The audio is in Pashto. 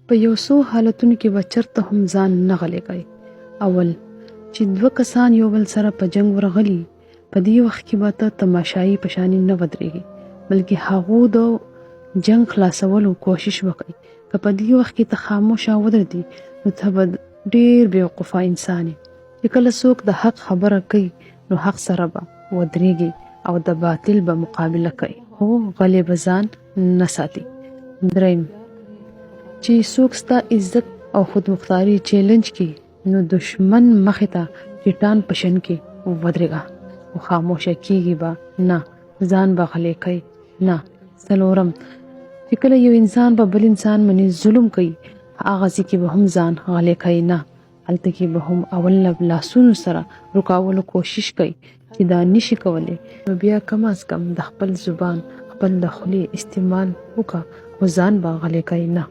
په یو څو حالتونو کې به چرته هم ځان نه غلی کوي. اول چې دوه کسان یو بل سره په جنگ ورغلي، په دې وخت کې به ته تماشایي په شانې نه ودرېږي، بلکې هغو د جنگ خلاصولو کوشش وکړي. که په دې وخت کې ته خاموشه ودرېدې نو ته به ډېر بېوقوفه انسان یې. چې کله څوک د حق خبره کوي نو حق سره به ودرېږي او د باطل به مقابله کوي، خو غلی به ځان نه ساتي. دریم چې څوک ستا عزت او خودمختاري چیلنج کړي نو دشمن مخې ته چټان په شن کې ودرېږه، خو خاموشه کېږي به نه، ځان به غلی کوي نه. څلورم چې کله یو انسان په بل انسان باندې ظلم کوي، هغه ځای کې به هم ځان غلی کوي نه، هلته کې به هم اول نه لاسونو سره رکاولو کوشش کوي. چې دا نشي کولی نو بیا کم از کم د خپل زبان، خپل د خولې استعمال وکړه، خو ځان به غلی کوي نه.